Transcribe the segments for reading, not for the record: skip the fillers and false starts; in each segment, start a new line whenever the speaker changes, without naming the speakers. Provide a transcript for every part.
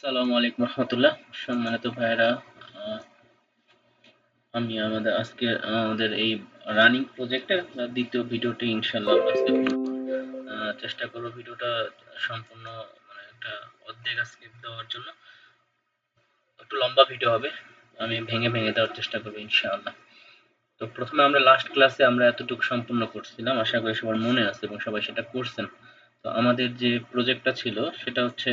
আসসালামু আলাইকুম রহমতুল্লাহ। সম্মানিত ভাইরা, আহ, আমি আমাদের এই রানিং প্রজেক্টের দ্বিতীয় ভিডিওটি ইনশাল্লাহ আজকে করব। চেষ্টা করব ভিডিওটা সম্পূর্ণ, মানে একটা অর্ধেক আজকে দেওয়ার জন্য। একটু লম্বা ভিডিও হবে, আমি ভেঙে ভেঙে দেওয়ার চেষ্টা করবো ইনশাআল্লাহ। তো প্রথমে আমরা লাস্ট ক্লাসে আমরা এতটুকু সম্পূর্ণ করছিলাম, আশা করি সবার মনে আছে এবং সবাই সেটা করছেন। তো আমাদের যে প্রজেক্টটা ছিল সেটা হচ্ছে,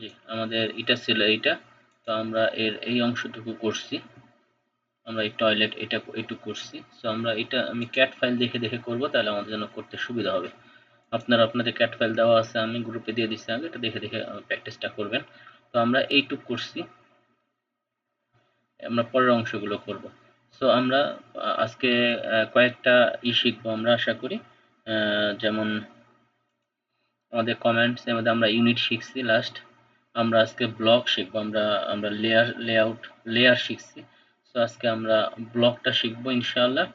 জি, আমাদের এটা ছিল এইটা। তো আমরা এর এই অংশটুকু করছি, আমরা এই টয়লেট এটা এইটুকু করছি। সো আমরা এটা আমি ক্যাট ফাইল দেখে দেখে করব, তাহলে আমাদের জন্য করতে সুবিধা হবে। আপনারা আপনাদের ক্যাট ফাইল দেওয়া আছে, আমি গ্রুপে দিয়ে দিচ্ছি, আগে এটা দেখে দেখে প্র্যাকটিসটা করবেন। তো আমরা এইটুকু করছি, আমরা পরের অংশগুলো করব। সো আমরা আজকে কয়েকটা শিখবো আমরা, আশা করি। যেমন আমাদের কমেন্টস এর মধ্যে আমরা ইউনিট শিখছি লাস্ট। আমরা আজকে ব্লক শিখবো, আমরা লেয়ার শিখছি। সো আজকে আমরা ব্লকটা শিখবো ইনশাআল্লাহ।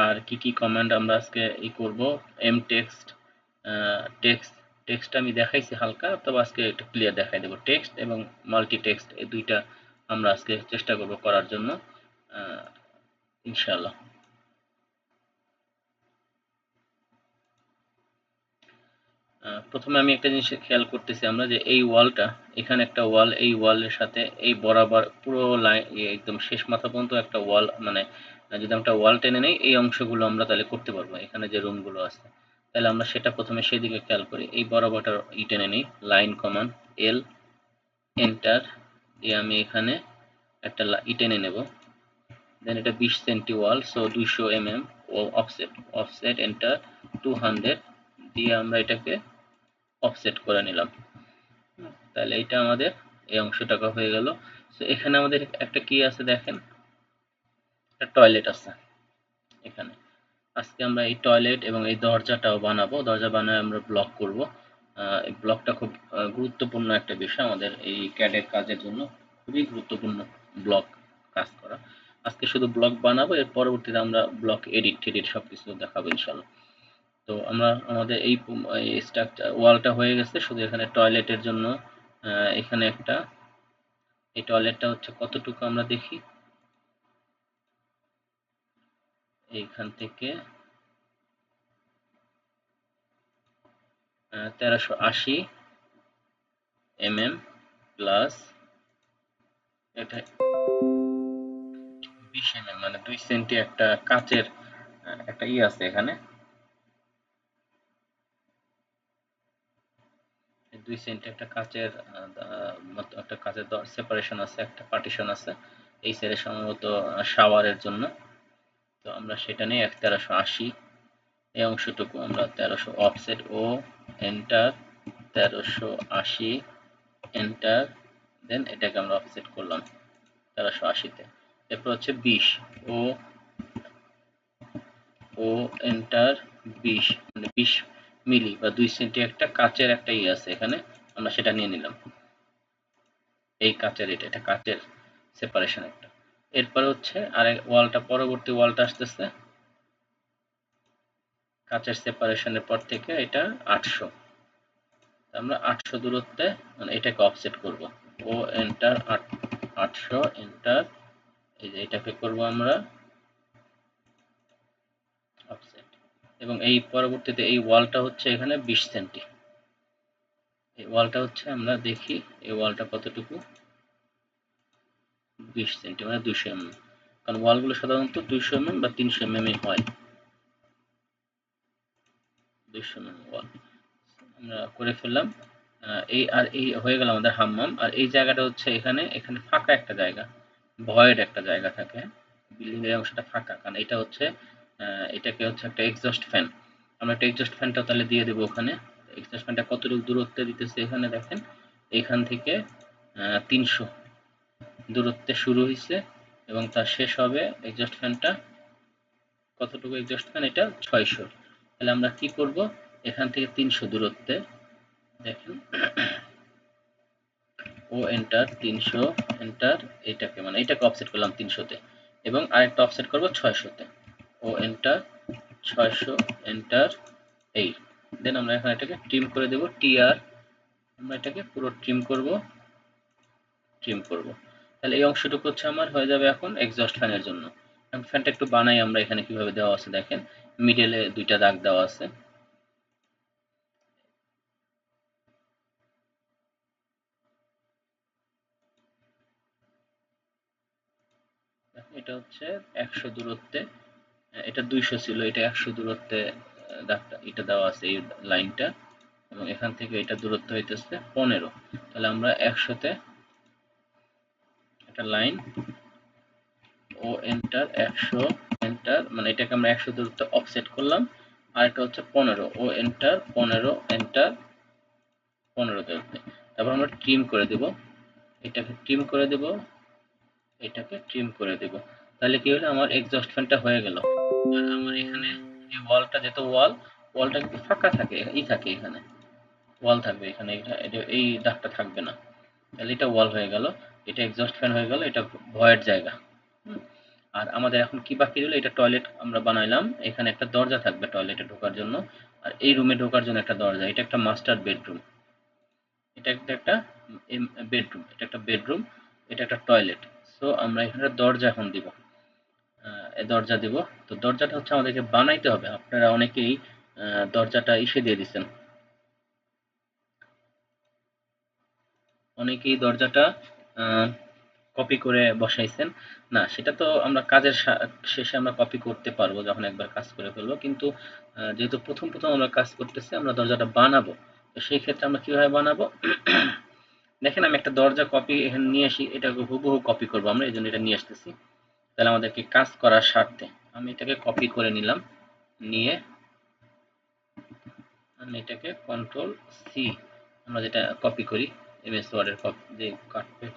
আর কি কি কমান্ড আমরা আজকে করব, এম টেক্সট, টেক্সট টেক্সট আমি দেখাইছি হালকা, তবে আজকে একটু ক্লিয়ার দেখাই দেবো। টেক্সট এবং মাল্টি টেক্সট এই দুইটা আমরা আজকে চেষ্টা করব করার জন্য ইনশাআল্লাহ। প্রথমে আমি একটা জিনিস খেয়াল করতেছি, আমরা যে এই ওয়ালটা, এখানে একটা ওয়াল, এই ওয়ালের সাথে এই বরাবর পুরো লাইন একদম শেষ মাথা পর্যন্ত একটা ওয়াল, মানে যদি আমরা ওয়াল টেনে নেই, এই অংশগুলো আমরা তাহলে করতে পারবো। এখানে যে রুমগুলো আছে, তাহলে আমরা সেটা প্রথমে সেদিকে খেয়াল করি। এই বরাবরটা টেনে নিই, লাইন কমান্ড এল, এন্টার দিয়ে আমি এখানে একটা টেনে নেব। দেন এটা 20 সেন্টি ওয়াল, সো 200 ও অফসেট এন্টার 200 দিয়ে আমরা এটাকে অফসেট করে নিলাম। তাহলে এটা আমাদের এই অংশটাকে হয়ে গেল। সো এখানে আমাদের একটা কি আছে দেখেন, একটা টয়লেট আছে এখানে। আজকে আমরা এই টয়লেট এবং এই দরজাটাও বানাবো, দরজা বানায় আমরা ব্লক করব। এই ব্লকটা খুব গুরুত্বপূর্ণ একটা বিষয় আমাদের এই ক্যাডের কাজের জন্য, খুবই গুরুত্বপূর্ণ ব্লক কাজ করা। আজকে শুধু ব্লক বানাবো, এর পরবর্তীতে আমরা ব্লক এডিট টেডিট সবকিছু দেখাবো ইনশাল্লাহ। তো আমরা আমাদের এই স্ট্রাকচার ওয়ালটা হয়ে গেছে, শুধু এখানে টয়লেটের জন্য এখানে একটা, এই টয়লেটটা হচ্ছে কতটুকু আমরা দেখি, এইখান থেকে 1380 প্লাস এটা 20 মানে 2 সেন্টি একটা কাচের একটা আছে এখানে। 2 সেন্টি একটা কাচের মতো একটা কাচের সেপারেশন আছে, একটা পার্টিশন আছে এই সাইডে, সম্ভবত শাওয়ারের জন্য। তো আমরা সেটা নিয়ে 1380 এই অংশটুকু আমরা 1300 অফসেট ও এন্টার, 1380 এন্টার, দেন এটাকে আমরা অফসেট করলাম 1380-তে। এরপর হচ্ছে 20 ও ও এন্টার 20, মানে 20 মিলি বা 2 সেন্টি একটা কাচের একটা আছে এখানে, আমরা সেটা নিয়ে নিলাম। এই কাচের এটা কাচের সেপারেশন একটা। এরপর হচ্ছে আর ওয়ালটা, পরবর্তী ওয়ালটা আসতেছে কাচের সেপারেশনের পর থেকে এটা 800। আমরা 800 দূরত্বে মানে এটাকে অফসেট করব। ও এন্টার 800 এন্টার, এই যে এটাকে করব আমরা অফসেট। এবং এই পরবর্তীতে এই ওয়ালটা হচ্ছে এখানে 20 সেন্টি। এই ওয়ালটা হচ্ছে আমরা দেখি এই ওয়ালটা কতটুকু, 20 সেন্টি মানে 200 কারণ ওয়ালগুলো সাধারণত 200 বা 300 হয়। 200 ওয়াল আমরা করে ফেললাম। এই আর এই হয়ে গেল আমাদের হাম্মাম। আর এই জায়গাটা হচ্ছে এখানে, এখানে ফাঁকা একটা জায়গা, ভয়েড একটা জায়গা থাকে। বিল্ডিং এর অংশটা ফাঁকা, কারণ এটা হচ্ছে এটাকে হচ্ছে একটা এক্সস্ট ফ্যান। আমরা একটা এক্সস্ট ফ্যানটা তাহলে দিয়ে দেবো ওখানে। এক্সস্ট ফ্যানটা কতটুকু দূরত্বে দিতেছে এখানে দেখেন, এখান থেকে 300 দূরত্বে শুরু হয়েছে এবং তার শেষ হবে এক্সস্ট ফ্যানটা কতটুকু, এক্সস্ট ফ্যান এটা 600। তাহলে আমরা কি করব, এখান থেকে 300 দূরত্বে দেখেন ও এন্টার 300 এন্টার, এটাকে মানে এটাকে অফসেট করলাম 300-তে এবং আরেকটা অফসেট করব 600-তে। ও এন্টার 600 এন্টার এই। দেন আমরা এখন এটাকে ট্রিম করে দেব টিআর, আমরা এটাকে পুরো ট্রিম করব। তাহলে এই অংশটুকু হচ্ছে আমার হয়ে যাবে এখন এক্সস্ট ফ্যানের জন্য। এখন ফ্যানটা একটু বানাই আমরা, এখানে কিভাবে দেওয়া আছে দেখেন, মিডলে দুইটা দাগ দেওয়া আছে। এটা হচ্ছে 100 দূরত্বে, এটা 200 ছিল, এটা 100 দূরত্বে দাগটা এটা দেওয়া আছে এই লাইনটা, এবং এখান থেকে এটা দূরত্ব হইতেছে 15। তাহলে আমরা 100 তে একটা লাইন ও এন্টার 100 এন্টার, মানে এটাকে আমরা 100 দূরত্বে অফসেট করলাম। আর এটা হচ্ছে 15 ও এন্টার 15 এন্টার 15 দূরত্বে। তারপর আমরা ট্রিম করে দেব, এটাকে ট্রিম করে দেব, এটাকে ট্রিম করে দেব। তাহলে কি হলো, আমার এক্সস্ট ফ্যানটা হয়ে গেল। আর আমার এখানে এই ওয়ালটা, যেহেতু ওয়ালটা কিন্তু ফাঁকা থাকে, থাকে এখানে ওয়াল থাকবে, এখানে এই দাগটা থাকবে না। তাহলে এটা ওয়াল হয়ে গেল, এটা এক্সস্ট ফ্যান হয়ে গেল, এটা ভয়েড জায়গা। আর আমাদের এখন কি বাকি রইল, এটা টয়লেট আমরা বানাইলাম, এখানে একটা দরজা থাকবে টয়লেটে ঢোকার জন্য, আর এই রুমে ঢোকার জন্য একটা দরজা। এটা একটা মাস্টার বেডরুম, এটা একটা বেডরুম, এটা একটা বেডরুম, এটা একটা টয়লেট। সো আমরা এখানে দরজা এখন দিব, দরজা দিব। তো দরজাটা হচ্ছে আমাদেরকে বানাইতে হবে। আপনারা অনেকেই দরজাটা ইসে দিয়ে দিচ্ছেন, অনেকেই দরজাটা কপি করে বসাইছেন। না, সেটা তো আমরা কাজের শেষে আমরা কপি করতে পারবো যখন একবার কাজ করে ফেলবো, কিন্তু যেহেতু প্রথম আমরা কাজ করতেছি, আমরা দরজাটা বানাবো। তো সেই ক্ষেত্রে আমরা কিভাবে বানাবো দেখেন, আমি একটা দরজা কপি এখানে নিয়ে আসি, এটাকে হুবহু কপি করবো আমরা, এই জন্য এটা নিয়ে আসতেছি। তাহলে আমাদেরকে কাজ করার স্বার্থে আমি এটাকে কপি করে নিলাম, নিয়ে আমি এটাকে কন্ট্রোল সি, আমরা যেটা কপি করি এমএস ওয়ার্ডের যে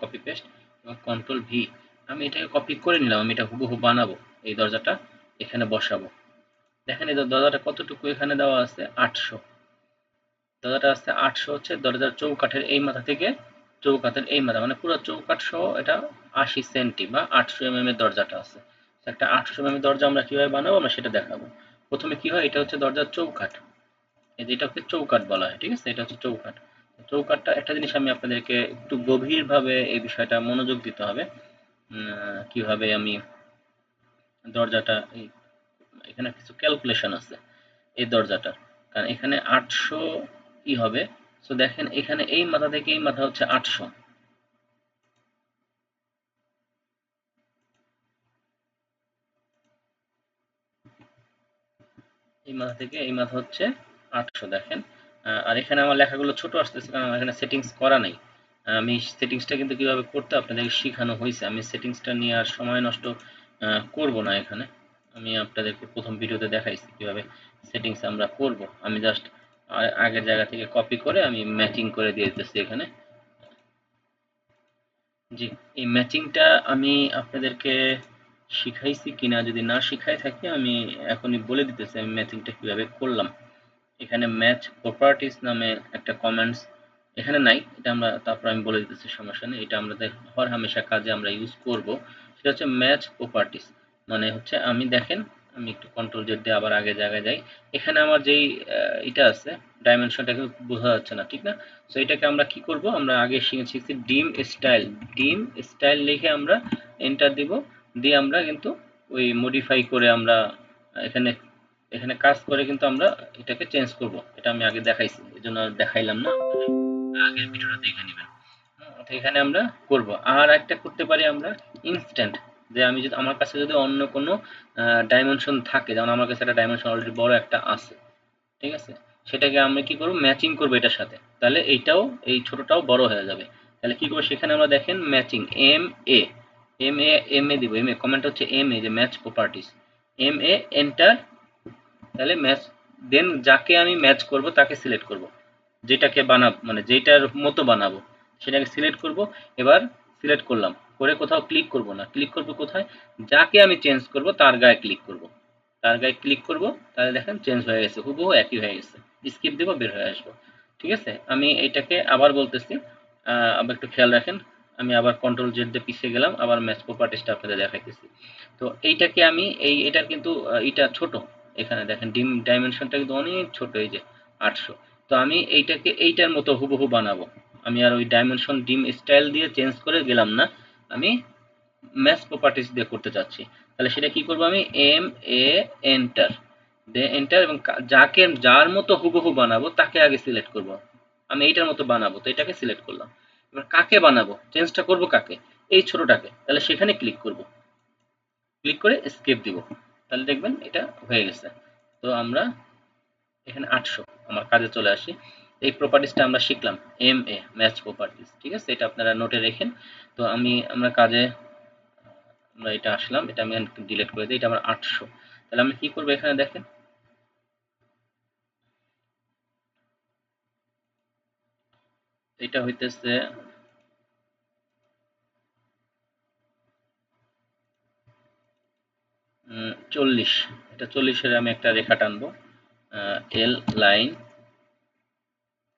কপি পেস্ট, এবং কন্ট্রোল ভি, আমি এটাকে কপি করে নিলাম। আমি এটা হুবহু বানাবো, এই দরজাটা এখানে বসাবো। দেখেন এই দরজাটা কতটুকু এখানে দেওয়া আছে, 800। দরজাটা আছে 800, হচ্ছে দরজার চৌকাঠের এই মাথা থেকে চৌকাঠের এই মাথা, মানে পুরো চৌকাঠ সহ এটা 80 সেন্টি বা 800 এর দরজাটা আছে। একটা 800 দরজা আমরা কিভাবে বানাবো আমরা সেটা দেখাবো। প্রথমে কি হয়, এটা হচ্ছে দরজার চৌকাঠ, এই যে এটাকে চৌকাঠ বলা হয়, ঠিক আছে, এটা হচ্ছে চৌকাঠ। চৌকাঠটা একটা জিনিস আমি আপনাদেরকে একটু গভীরভাবে এই বিষয়টা মনোযোগ দিতে হবে, কিভাবে আমি দরজাটা এখানে কিছু ক্যালকুলেশন আছে এই দরজাটা, কারণ এখানে 800 ই হবে। সো দেখেন এখানে এই মাথা থেকে এই মাথা হচ্ছে 800, এই মাথা থেকে এই মাথা হচ্ছে 800 দেখেন। আর এখানে আমার লেখাগুলো ছোট আসতেছে কারণ আমার এখানে সেটিংস করা নেই। আমি সেটিংসটা কিন্তু কিভাবে করতে আপনাদেরকে শেখানো হয়েছে, আমি সেটিংসটা নিয়ে আর সময় নষ্ট করব না এখানে। আমি আপনাদেরকে প্রথম ভিডিওতে দেখাইছি কিভাবে সেটিংস আমরা করব। আমি জাস্ট আগের জায়গা থেকে কপি করে আমি ম্যাচিং করে দিয়ে দিতেছি এখানে। জি, এই ম্যাচিংটা আমি আপনাদেরকে শিখাইছি কিনা, যদি না শিখাই থাকি আমি এখনই বলে দিতেছি আমি ম্যাচিংটা কিভাবে করলাম। এখানে ম্যাচ প্রপার্টিস নামে একটা কমেন্টস এখানে নাই, এটা আমরা তারপর আমি বলে দিতেছি, সমস্যা নেই। এটা আমাদের হর হামেশা কাজে আমরা ইউজ করব। সেটা হচ্ছে ম্যাচ প্রপার্টিস, মানে হচ্ছে আমি দেখেন, আমি একটু কন্ট্রোল জেড দিয়ে আবার আগের জায়গায় যাই। এখানে আমার যেই এটা আছে ডাইমেনশনটাকে বোঝা যাচ্ছে না, ঠিক না? সো এটাকে আমরা কি করব, আমরা আগে শিখেছি ডিম স্টাইল লিখে আমরা এন্টার দিব, দিয়ে আমরা কিন্তু ওই মডিফাই করে আমরা এখানে এখানে কাজ করে কিন্তু আমরা এটাকে চেঞ্জ করব। এটা আমি আগে দেখাইছি, এজন্য আর দেখাইলাম না, আগের ভিডিওটা দেখে নেবেন। তো এখানে আমরা করব। আর একটা করতে পারি আমরা ইনস্ট্যান্ট, যে আমি যদি আমার কাছে যদি অন্য কোনো ডাইমেনশন থাকে, যেমন আমার কাছে একটা ডাইমেনশন অলরেডি বড় একটা আছে, ঠিক আছে, সেটাকে আমরা কি করব, ম্যাচিং করব এটার সাথে, তাহলে এইটাও এই ছোটটাও বড় হয়ে যাবে। তাহলে কি করব, সেখানে আমরা দেখেন ম্যাচিং এ এম এ দিব, এম এ কমেন্ট হচ্ছে এম এ, যে match properties, M A enter. তাহলে ম্যাচ, দেন যাকে আমি ম্যাচ করব তাকে সিলেক্ট করব, যেটাকে বানাবো মানে যেটার মতো বানাবো সেটাকে সিলেক্ট করব। এবার সিলেক্ট করলাম, করে কোথাও ক্লিক করব না, ক্লিক করব কোথায়, যাকে আমি চেঞ্জ করব তার গায়ে ক্লিক করব, তার গায়ে ক্লিক করব। তাহলে দেখেন চেঞ্জ হয়ে গেছে, হুবহু একই হয়ে গেছে। স্কিপ দেব, বের হয়ে আসবো। ঠিক আছে, আমি এটাকে আবার বলতেছি, আবার একটু খেয়াল রাখেন। আমি আবার কন্ট্রোল জেড দিয়ে পিছিয়ে গেলাম, আবার ম্যাচ প্রপার্টিসটা আপনাদের দেখাইতেছি। তো এইটাকে আমি এটার কিন্তু এটা ছোট, এখানে দেখেন ডাইমেনশনটা কিন্তু অনেক ছোট, এই যে 800। তো আমি এইটাকে এইটার মতো হুবহু বানাবো। আমি আর ওই ডাইমেনশন ডিম স্টাইল দিয়ে চেঞ্জ করে গেলাম না, আমি ম্যাচ প্রপার্টিজ দিয়ে করতে চাচ্ছি। তাহলে সেটা কি করব, আমি এম এ এন্টার দে এন্টার, এবং যার মতো হুবহু বানাবো তাকে আগে সিলেক্ট করব। আমি এইটার মতো বানাবো, তো এটাকে সিলেক্ট করলাম। এবার কাকে বানাবো, চেঞ্জটা করব কাকে, এই ছোটটাকে, তাহলে সেখানে ক্লিক করব, ক্লিক করে এস্কেপ দিব। তাহলে দেখবেন এটা হয়ে গেছে। তো আমরা এখানে 800 আমার কাজে চলে আসি। এই প্রপার্টিসটা আমরা শিখলাম, এম এ ম্যাচ প্রপার্টিস, ঠিক আছে, এটা আপনারা নোটে রেখেন। তো আমরা কাজে আমরা এটা আসলাম, এটা আমি ডিলিট করে দিই, এটা আমার 800। তাহলে আমি কি করবো, এখানে দেখেন এটা হইতেছে 40। এটা 40-এর আমি একটা রেখা টানবো, এল লাইন,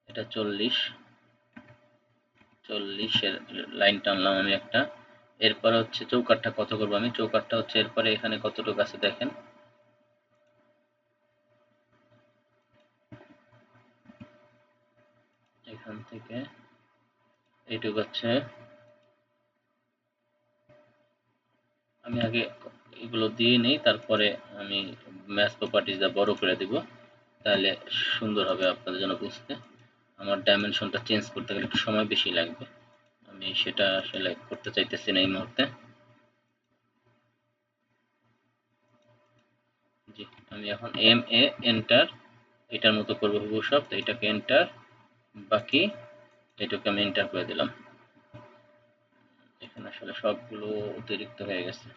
এটা 40-এর লাইন টানলাম আমি একটা। এরপরে হচ্ছে চৌকাঠটা কত করবো, আমি চৌকাঠটা হচ্ছে এরপরে এখানে কতটুকু আছে দেখেন, এখান থেকে এইটুকু হচ্ছে। আমি আগে এগুলো দিয়ে নেই, তারপরে আমি ম্যাথ প্রপার্টিজটা বড় করে দিব, তাহলে সুন্দর হবে আপনাদের জন্য বুঝতে। আমার ডাইমেনশনটা চেঞ্জ করতে গেলে একটু সময় বেশি লাগবে, আমি সেটা আসলে করতে চাইতেছি না এই মুহূর্তে। জি, আমি এখন এম এ এন্টার, এটার মতো করবো হুবহু সব, তো এটাকে এন্টার, বাকি এটাকে আমি এন্টার করে দিলাম। এখানে আসলে সবগুলো অতিরিক্ত হয়ে গেছে,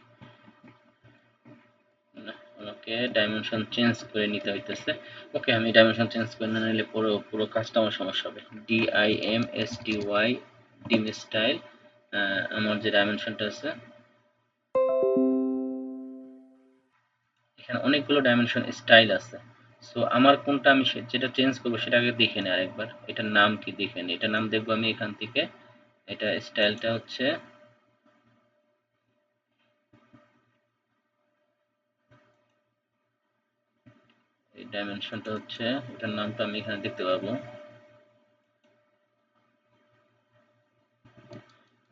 আমাকে ডাইমেনশন চেঞ্জ করে নিতে হইতেছে। ওকে, আমি ডাইমেনশন চেঞ্জ করে না নিলে পুরো পুরো কাজটা আমার সমস্যা হবে। DIMSTY ডিম স্টাইল, আমার যে ডাইমেনশনটা আছে এখানে অনেকগুলো ডাইমেনশন স্টাইল আছে। সো আমার কোনটা আমি যেটা চেঞ্জ করবো সেটা আগে দেখে নিই আরেকবার, এটার নাম কি দেখে নিই, এটার নাম দেখবো আমি এখান থেকে। এটা স্টাইলটা হচ্ছে এই ডাইমেনশনটা হচ্ছে, এটার নামটা আমি এখানে দেখতে পাবো।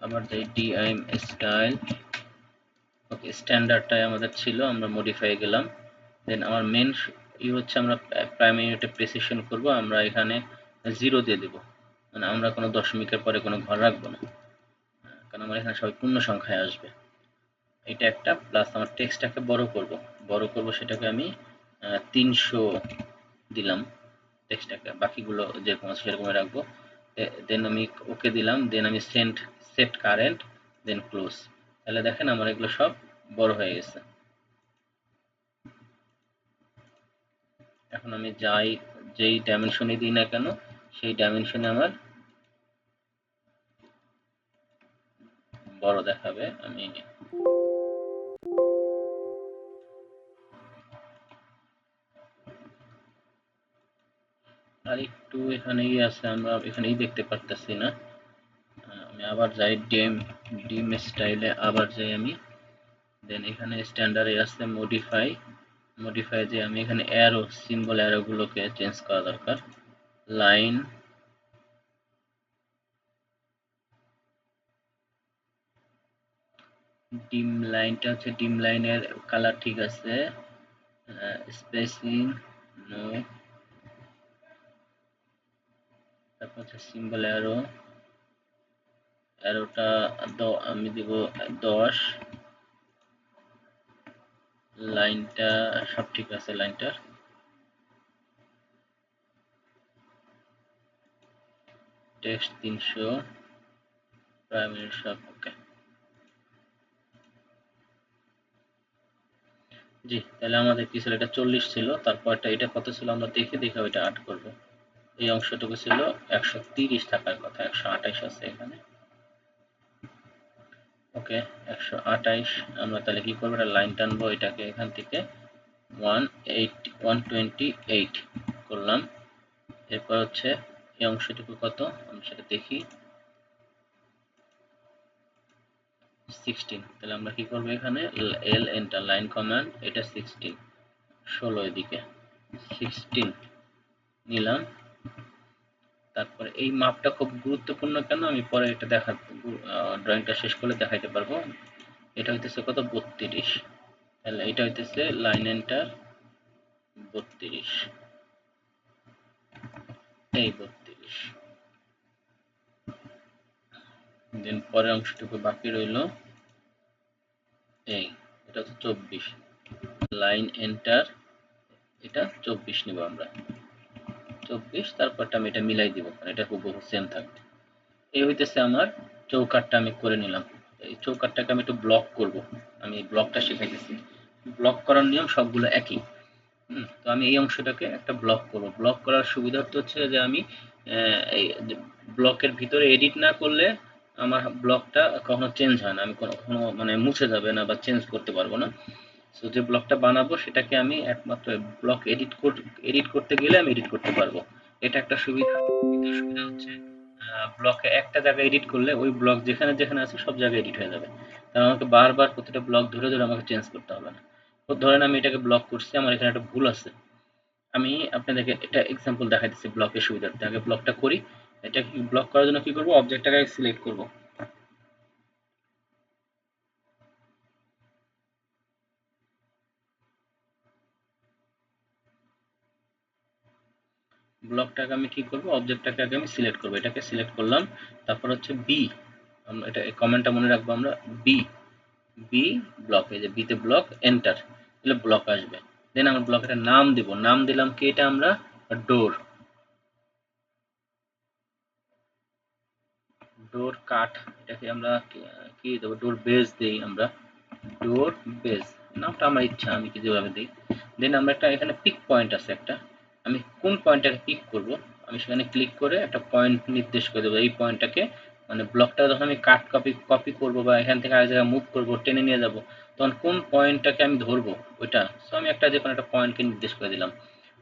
আবার যে ডিআইএম স্টাইল, ওকে, স্ট্যান্ডার্ডটাই আমাদের ছিল, আমরা মডিফাই গেলাম। দেন আমার মেন হচ্ছে আমরা প্রাইমারি ইউনিটে প্রেসিশন করব, আমরা এখানে 0 দিয়ে দেব, মানে আমরা কোনো দশমিকের পরে কোনো ঘর রাখবো না, কারণ আমার এখানে সবাই পূর্ণ সংখ্যায় আসবে। এটা একটা প্লাস, আমার টেক্সটটাকে বড় করব, সেটাকে আমি 300 দিলাম টেক্সটটাকে, বাকিগুলো যেরকম আছে সেরকমই রাখবো। দেন আমি ওকে দিলাম, দেন আমি সেট কারেন্ট, দেন ক্লোজ। তাহলে দেখেন আমার এগুলো সব বড় হয়ে গেছে। এখন আমি যেই ডাইমেনশনে দিই না কেন, সেই ডাইমেনশনে আমার বড় দেখাবে। আমি আর একটু এখানেই আছে, আমরা এখানেই দেখতে পারতেছি না। আমি আবার যাই ডিম স্টাইলে, আবার যাই আমি, দেন এখানে স্ট্যান্ডার্ডে আছে মডিফাই যে আমি এখানে অ্যারো সিম্বল অ্যারোগুলোকে চেঞ্জ করা দরকার। লাইন, ডিম লাইনটা হচ্ছে ডিম লাইনের কালার ঠিক আছে, স্পেসিং নো, তারপর হচ্ছে সিম্বল অ্যারোটা আমি দিব 10, লাইনটা সব ঠিক আছে, লাইনটার টেক্সট 300, প্রাইমারি সব ওকে। জি, তাহলে আমাদের কি ছিল, এটা 40 ছিল, তারপরটা এটা কত ছিল আমরা দেখে দেখে ওইটা 8 করব। এই অংশটুকু ছিল 130 থাকার কথা, 128 আছে এখানে। ওকে, 128। আমরা তাহলে কি করবো, এটা লাইন টানবো, এটাকে এখান থেকে 128 করলাম। এরপর হচ্ছে এই অংশটুকু কত আমরা সেটা দেখি, 16। তাহলে আমরা কি করবো, এখানে এল এন্টার লাইন কমান্ড, এটা 16 16 এদিকে 16 নিলাম। তারপরে এই মাপটা খুব গুরুত্বপূর্ণ কেন আমি পরে এটা ড্রয়িংটা শেষ করলে দেখাইতে পারবো। এটা হইতেছে কত 32, তাহলে এটা হইতেছে লাইন এন্টার 32, এই 32। দেন পরের অংশটুকু বাকি রইল এই, এটা হচ্ছে 24, লাইন এন্টার, এটা 24 নিব আমরা 24, তারপরটা আমি এটা মিলাই দিব কারণ এটা হুবহু সেম থাকবে। এই হইতেছে আমার চৌকাটটা আমি করে নিলাম। এই চৌকাটটাকে আমি একটু ব্লক করব, আমি ব্লকটা শিখাইতেছি। ব্লক করার নিয়ম সবগুলো একই। তো আমি এই অংশটাকে একটা ব্লক করব। ব্লক করার সুবিধার্থ হচ্ছে যে আমি এই ব্লকের ভিতরে এডিট না করলে আমার ব্লকটা কখনো চেঞ্জ হয় না, আমি কখনো মানে মুছে যাবে না বা চেঞ্জ করতে পারবো না। সো যে ব্লকটা বানাবো সেটাকে আমি একমাত্র ব্লক এডিট করতে গেলে আমি এডিট করতে পারবো। এটা একটা সুবিধা। দ্বিতীয় সুবিধা হচ্ছে ব্লকে একটা জায়গায় এডিট করলে ওই ব্লক যেখানে যেখানে আছে সব জায়গায় এডিট হয়ে যাবে, কারণ আমাকে বারবার প্রতিটা ব্লক ধরে ধরে আমাকে চেঞ্জ করতে হবে না। ধরেন আমি এটাকে ব্লক করছি, আমার এখানে একটা ভুল আছে, আমি আপনাদেরকে এটা এক্সাম্পল দেখাইতেছি ব্লকের সুবিধার্থে। আগে ব্লকটা করি। এটা ব্লক করার জন্য কি করব, অবজেক্টটাকে সিলেক্ট করব। ব্লকটাকে আমি কি করব, অবজেক্টটাকে আগে আমি সিলেক্ট করব, এটাকে সিলেক্ট করলাম। তারপর হচ্ছে বি, আমরা এটা এই কমেন্টটা মনে রাখবো আমরা, বি, বি ব্লক, এই যে বিতে ব্লক, এন্টার দিলে ব্লক আসবে। দেন আমরা ব্লকের নাম দিব, নাম দিলাম কি, এটা আমরা ডোর, ডোর কাট, এটাকে আমরা কি দেবো, ডোর বেস দেই আমরা, ডোর বেস, নামটা আমার ইচ্ছা আমি কি যেভাবে দিই। দেন আমরা একটা এখানে পিক পয়েন্ট আছে একটা, আমি কোন পয়েন্টটাকে পিক করব আমি সেখানে ক্লিক করে একটা পয়েন্ট নির্দেশ করে দেবো। এই পয়েন্টটাকে মানে ব্লকটা যখন আমি কাট কপি করব বা এখান থেকে আরেক জায়গায় মুভ করব, টেনে নিয়ে যাব, তখন কোন পয়েন্টটাকে আমি ধরবো ওইটা। সো আমি একটা যে কোনো একটা পয়েন্টকে নির্দেশ করে দিলাম।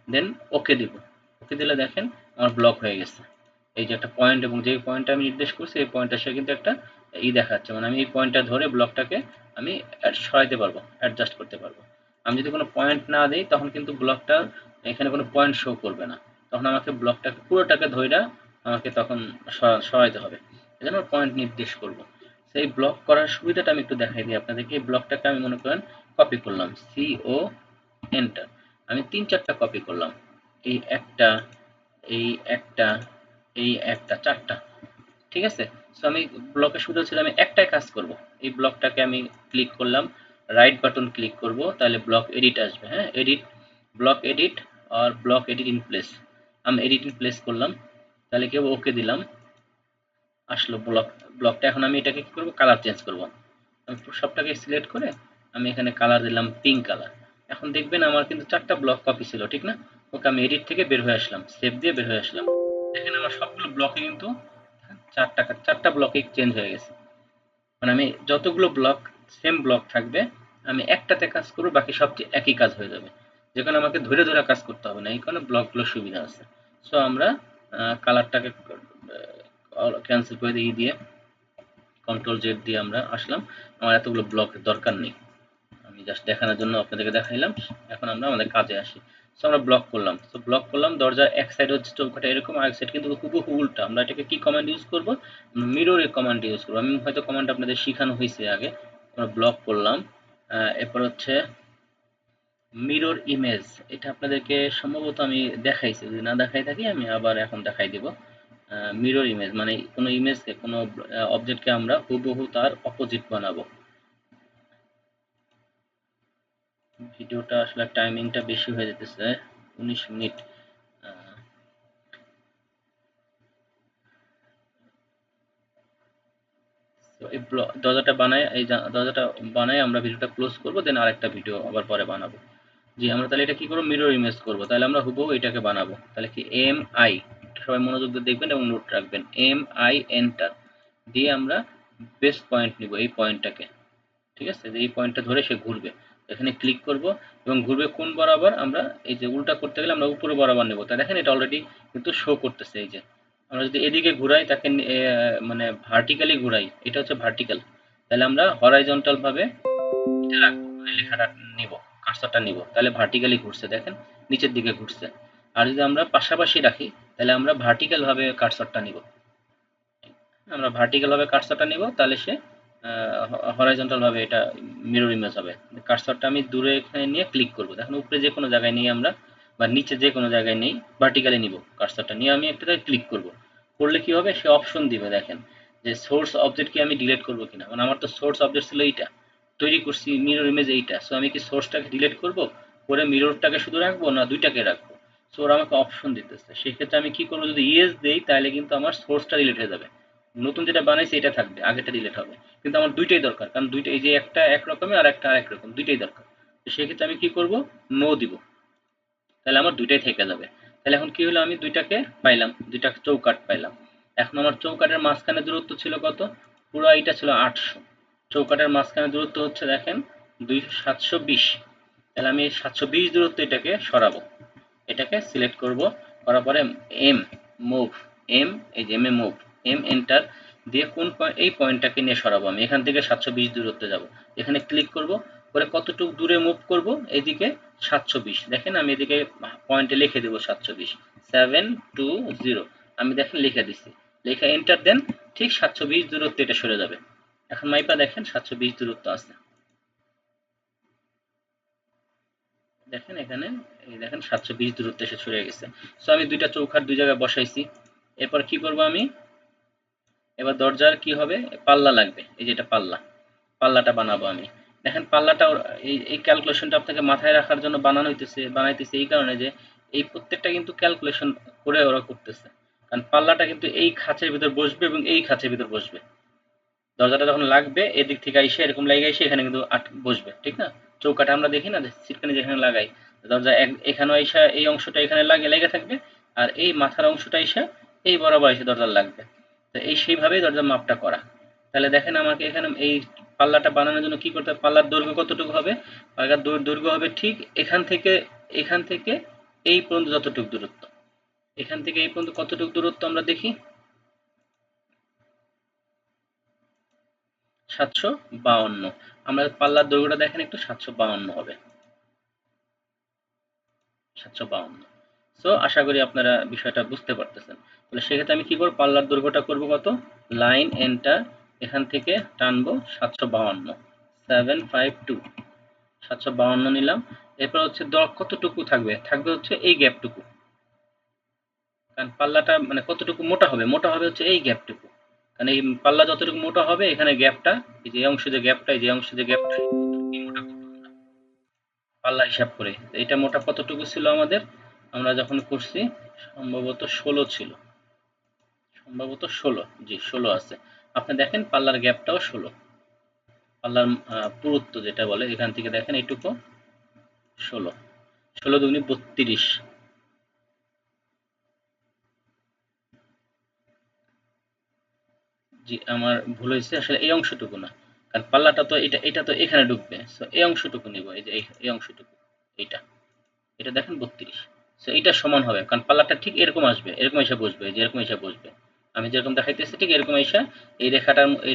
দেন ওকে দিব। ওকে দিলে দেখেন আমার ব্লক হয়ে গেছে। এই যে একটা পয়েন্ট এবং যে পয়েন্টটা আমি নির্দেশ করছি এই পয়েন্টটা সে কিন্তু একটা দেখাচ্ছে, মানে আমি এই পয়েন্টটা ধরে ব্লকটাকে আমি সরাইতে পারবো, অ্যাডজাস্ট করতে পারবো। আমি যদি কোনো পয়েন্ট না দিই তখন কিন্তু ব্লকটা এখানে কোনো পয়েন্ট শো করবে না, তখন আমাকে ব্লকটাকে পুরোটাকে ধইরা আমাকে তখন সরাইতে হবে। এজন্য পয়েন্ট নির্দেশ করব। সেই ব্লক করার সুবিধাটা আমি একটু দেখাই দিই আপনাদেরকে। এই ব্লকটাকে আমি মনে করেন কপি করলাম, CO এন্টার, আমি 3-4টা কপি করলাম, এই একটা, এই একটা, এই একটা, 4টা। ঠিক আছে? সো আমি ব্লকের সুবিধা হচ্ছে আমি একটাই কাজ করব। এই ব্লকটাকে আমি ক্লিক করলাম, রাইট বাটন ক্লিক করব, তাহলে ব্লক এডিট আসবে। হ্যাঁ, এডিট, ব্লক এডিট আর ব্লক এডিট ইন প্লেস, আমি এডিট ইন প্লেস করলাম, তাহলে কি ওকে দিলাম, আসলো ব্লকটা। এখন আমি এটাকে কি করব, কালার চেঞ্জ করব। আমি সবটাকে সিলেক্ট করে আমি এখানে কালার দিলাম পিঙ্ক কালার। এখন দেখবেন আমার কিন্তু 4টা ব্লক কপি ছিল, ঠিক না? ওকে আমি এডিট থেকে বের হয়ে আসলাম, সেভ দিয়ে বের হয়ে আসলাম। দেখেন আমার সবগুলো ব্লকে কিন্তু 4টা ব্লকে চেঞ্জ হয়ে গেছে। মানে আমি যতগুলো ব্লক, সেম ব্লক থাকবে, আমি একটাতে কাজ করব, বাকি সব একই কাজ হয়ে যাবে। যেখানে আমাকে ধরে ধরে কাজ করতে হবে না, এই কারণে ব্লকগুলোর সুবিধা আছে। সো আমরা কালারটাকে ক্যান্সেল করে দিয়ে Ctrl Z দিয়ে আমরা আসলাম। আমার এতগুলো ব্লকের দরকার নেই, আমি জাস্ট দেখানোর জন্য আপনাদেরকে দেখাইলাম। এখন আমরা আমাদের কাজে আসি। সো আমরা ব্লক করলাম, সো ব্লক করলাম, দরজার এক সাইড হচ্ছে চৌকাঠা এরকম, আরেক সাইড কিন্তু হুবহু উল্টা। আমরা এটাকে কি কমান্ড ইউজ করব, মিররের কমান্ড ইউজ করব। আমি হয়তো কমান্ড আপনাদের শেখানো হয়েছে আগে। আমরা ব্লক করলাম, এরপর হচ্ছে মিরর ইমেজ, এটা আপনাদেরকে সম্ভবত আমি দেখাইছি, যদি না দেখাই থাকি আমি আবার এখন দেখাই দিব। মিরর ইমেজ মানে কোনো ইমেজকে, কোনো অবজেক্টকে আমরা হুবহু তার অপোজিট বানাবো। ভিডিওটা আসলে টাইমিংটা বেশি হয়ে যেতেছে, 19 মিনিট। তো এই দরজাটা বানায়, দরজাটা বানায় আমরা ভিডিওটা ক্লোজ করব, দেন আরেকটা ভিডিও আবার পরে বানাবো। জি, আমরা তাহলে এটা কি করব, মিরর ইমেজ করব। তাহলে আমরা হুবহু এটাকে বানাবো। তাহলে কি MI, সবাই মনোযোগ দিয়ে দেখবেন এবং নোট রাখবেন। MI এন্টার দিয়ে আমরা বেস পয়েন্ট নিব, এই পয়েন্টটাকে। ঠিক আছে, যে এই পয়েন্টটা ধরে সে ঘুরবে, এখানে ক্লিক করব এবং ঘুরবে কোন বরাবর, আমরা এই যে উল্টা করতে গেলে আমরা উপরে বরাবর নেব। তাই দেখেন এটা অলরেডি কিন্তু শো করতেছে। এই যে আমরা যদি এদিকে ঘুরাই, তাকে মানে ভার্টিক্যালি ঘুরাই, এটা হচ্ছে ভার্টিক্যাল, তাহলে আমরা হরাইজন্টাল ভাবে এটা রাখবো, মানে লেখাটা নিব, কার্সরটা নিব, তাহলে ভার্টিক্যালি ঘুরছে, দেখেন নিচের দিকে ঘুরছে। আর যদি আমরা পাশাপাশি রাখি তাহলে আমরা ভার্টিক্যাল ভাবে কার্সরটা নিব, আমরা ভার্টিক্যাল ভাবে কার্সরটা নিব, তাহলে সে হরাইজন্টাল ভাবে এটা মিরর ইমেজ হবে। কার্সরটা আমি দূরে এখানে নিয়ে ক্লিক করব, দেখেন উপরে যে কোনো জায়গায় নিয়ে আমরা বা নিচে যে কোনো জায়গায় নেই, ভার্টিক্যালি নিব কার্সরটা নিয়ে আমি একটা ক্লিক করব। করলে কি হবে, সে অপশন দিবে, দেখেন যে সোর্স অবজেক্ট কি আমি ডিলিট করব কিনা, মানে আমার তো সোর্স অবজেক্ট ছিল এইটা, তৈরি করছি মিরর ইমেজ এইটা, সো আমি কি সোর্সটাকে ডিলিট করব, করে মিররটাকে শুধু রাখবো না দুইটাকে রাখবো, সো ওরা আমাকে অপশন দিতেছে। সেক্ষেত্রে আমি কি করবো, যদি ইয়েস দেই তাহলে কিন্তু আমার সোর্সটা ডিলিট হয়ে যাবে, নতুন যেটা বানাইছি এটা থাকবে, আগেরটা ডিলিট হবে। কিন্তু আমার দুইটাই দরকার, কারণ দুইটা, এই যে একটা একরকমের আর একটা আরেক রকম, দুইটাই দরকার। তো সেক্ষেত্রে আমি কি করব, নো দিব, তাহলে আমার দুইটাই থেকে যাবে। তাহলে এখন কি হলো, আমি দুইটাকে পাইলাম, দুইটা চৌকাট পাইলাম। এখন আমার চৌকাটের মাঝখানে দূরত্ব ছিল কত, পুরো এইটা ছিল 800, চৌকাটের মাঝখানে দূরত্ব হচ্ছে দেখেন 720, তাহলে আমি 720 দূরত্ব এটাকে সরাবো, এটাকে সিলেক্ট করব, করার পরে এম মুভ, এম এই যে M A move, M enter দিয়ে কোন পয়েন্ট, এই পয়েন্টটাকে নিয়ে সরাবো, আমি এখান থেকে 720 দূরত্বে যাব, এখানে ক্লিক করব, করে কতটুকু দূরে মুভ করব, এদিকে 720, দেখেন আমি এদিকে পয়েন্টে লিখে দেবো 720, 720, আমি দেখেন লিখে দিচ্ছি, লেখা এন্টার দেন, ঠিক 720 দূরত্বে এটা সরে যাবে। এখন মাইপা দেখেন 720 দূরত্ব আছে, দেখেন এখানে, এই দেখেন 720 দূরত্বে এসে ছড়িয়ে গেছে। সো আমি দুইটা চৌখাট দুই জায়গায় বসাইছি। এরপর কি করব আমি, এবার দরজার কি হবে, পাল্লা লাগবে, এই যে এটা পাল্লা, পাল্লাটা বানাবো আমি। দেখেন পাল্লাটা এই ক্যালকুলেশনটা আপনাকে মাথায় রাখার জন্য বানাইতেছে এই কারণে যে এই প্রত্যেকটা কিন্তু ক্যালকুলেশন করে ওরা করতেছে, কারণ পাল্লাটা কিন্তু এই খাঁচের ভিতর বসবে এবং এই খাঁচের ভিতর বসবে, দরজাটা যখন লাগবে এদিক থেকে এসে এরকম লাগিয়ে এসে এখানে কিন্তু বসবে, ঠিক না? চৌকাটা আমরা দেখি না যে সিটকানি যেখানে লাগাই, দরজা এখানে এসে এই অংশটা এখানে লেগে থাকবে, আর এই মাথার অংশটা এসে এই বরাবর এসে দরজার লাগবে। তো এই সেইভাবেই দরজার মাপটা করা। তাহলে দেখেন আমাকে এখানে এই পাল্লাটা বানানোর জন্য কি করতে হবে, পাল্লার দৈর্ঘ্য কতটুকু হবে, পাল্লার দৈর্ঘ্য হবে ঠিক এখান থেকে এই পর্যন্ত যতটুকু দূরত্ব, এখান থেকে এই পর্যন্ত কতটুকু দূরত্ব আমরা দেখি, 752, আমরা পাল্লার দৈর্ঘ্যটা দেখেন একটু, 752 হবে, 752। সো আশা করি আপনারা বিষয়টা বুঝতে পারতেছেন। তাহলে সেক্ষেত্রে আমি কি করব, পাল্লার দৈর্ঘ্যটা করব কত, লাইন এন্টার, এখান থেকে টানবো 752, 752, 752 নিলাম। এরপর হচ্ছে কতটুকু থাকবে, থাকবে হচ্ছে এই গ্যাপটুকু, কারণ পাল্লাটা মানে কতটুকু মোটা হবে, মোটা হবে হচ্ছে এই গ্যাপটুকু, কারণ এই পাল্লা যতটুকু মোটা হবে এখানে গ্যাপটা, এই যে অংশ যে গ্যাপটা, এই যে অংশ যে গ্যাপটা, মোটা করবো আমরা পাল্লা হিসাব করে। এটা মোটা কতটুকু ছিল আমাদের, আমরা যখন করছি সম্ভবত 16 ছিল, সম্ভবত 16, জি 16 আছে। আপনি দেখেন পাল্লার গ্যাপটাও 16, পাল্লার পুরুত্ব যেটা বলে এখান থেকে দেখেন এইটুকু 16, 16 দুগুনি 32, জি আমার ভুল হয়েছে, আসলে এই অংশটুকু না, কারণ পাল্লাটা তো এটা তো এখানে ঢুকবে, সো এই অংশটুকু নিব, এই যে এই অংশটুকু, এইটা, এটা দেখেন 32, সো এইটা সমান হবে, কারণ পাল্লাটা ঠিক এরকম আসবে, এরকম এসে বসবে, এই যে এরকম এসে বসবে, আমি যেরকম দেখাইতেছি ঠিক এরকম এসে এই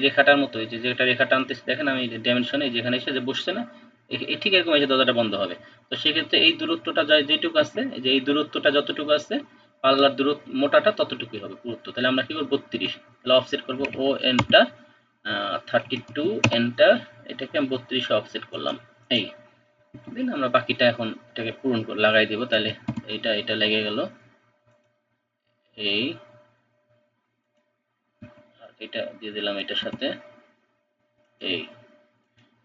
রেখাটার মতো, এই যে যেটা রেখা টানতেছি দেখেন আমি ডাইমেনশনে যেখানে এসে যে বসছে না, ঠিক এরকম এসে দরজাটা বন্ধ হবে। তো সেক্ষেত্রে এই দূরত্বটা যেটুকু আছে, এই যে এই দূরত্বটা যতটুকু আছে, পাল্লার দূরত্ব মোটাটা ততটুকুই হবে পুরুত্ব। তাহলে আমরা কি করবো, 32, তাহলে অফসেট করবো, ও এন্টার, 32 এন্টার, এটাকে আমি 32 অফসেট করলাম, এই দিন আমরা বাকিটা এখন এটাকে পূরণ করে লাগাই দিব, তাহলে এটা লেগে গেল, এই আর এটা দিয়ে দিলাম এটার সাথে, এই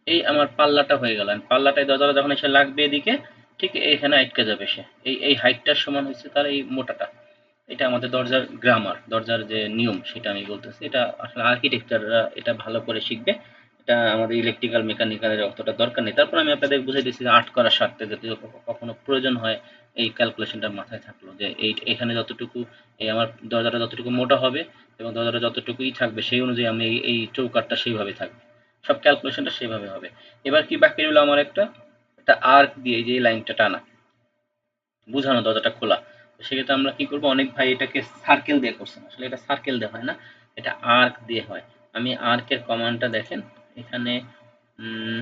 এই আমার পাল্লাটা হয়ে গেল, পাল্লাটায় দরজাটা যখন এসে লাগবে এদিকে, ঠিক এখানে আটকে যাবে সে, এই হাইটটার সমান হচ্ছে তার এই মোটাটা। এটা আমাদের দরজার গ্রামার, দরজার যে নিয়ম সেটা আমি বলতেছি, এটা আসলে আর্কিটেকচাররা এটা ভালো করে শিখবে, এটা আমাদের ইলেকট্রিক্যাল মেকানিক্যালের অতটা দরকার নেই। তারপর আমি আপনাদের বুঝাই দিচ্ছি যে আর্ট করার স্বার্থে যদি কখনো প্রয়োজন হয় এই ক্যালকুলেশনটা মাথায় থাকলো যে এখানে যতটুকু, এই আমার দরজাটা যতটুকু মোটা হবে এবং দরজাটা যতটুকুই থাকবে সেই অনুযায়ী আমি এই চৌকাটটা সেইভাবে থাকবে, সব ক্যালকুলেশনটা সেইভাবে হবে। এবার কি বাকি রইল আমার একটা আর্ক দিয়ে যে লাইনটা টানা, বুঝানো দরজাটা খোলা। তো সেক্ষেত্রে আমরা কি করব, অনেক ভাই এটাকে সার্কেল দিয়ে করছেন, আসলে এটা সার্কেল দিয়ে হয় না, এটা আর্ক দিয়ে হয়। আমি আর্কের কমান্ডটা দেখেন এখানে, উম,